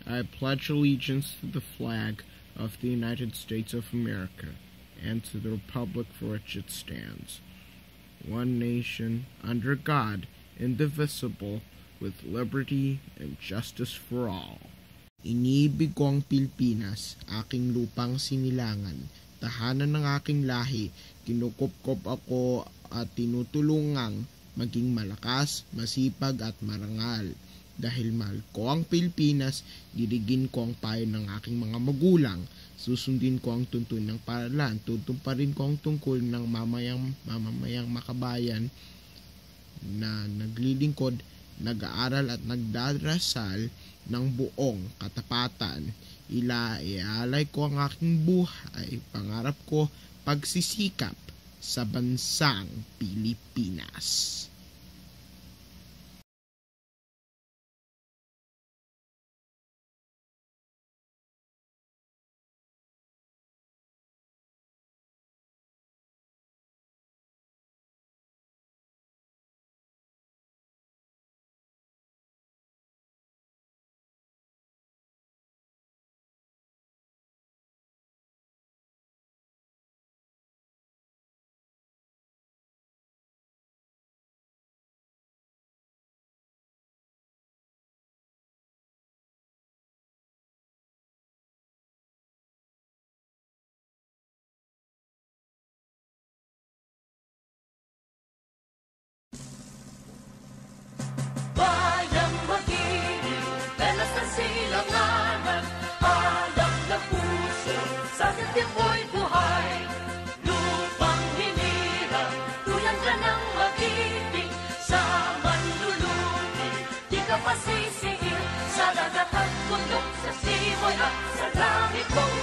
I pledge allegiance to the flag of the United States of America and to the republic for which it stands, one nation, under God, indivisible, with liberty and justice for all. Iniibig ko ang Pilipinas, aking lupang sinilangan, tahanan ng aking lahi, kinukupkop ako at tinutulungang maging malakas, masipag at marangal. Dahil mahal ko ang Pilipinas, dirigin ko ang payo ng aking mga magulang, susundin ko ang tuntun ng paralan, tutumparin ko ang tungkol ng mamamayang makabayan na naglilingkod, nag-aaral at nagdarasal ng buong katapatan. Iaalay ko ang aking buhay, pangarap ko, pagsisikap sa bansang Pilipinas. Silanganan, alam na puso, sa dating mo'y buhay. Lupang hinirang, tuyan ka ng mag-ibig, sa manlulubi, di ka masisiil, sa dagat at bundok, sa simoy at sa langit mong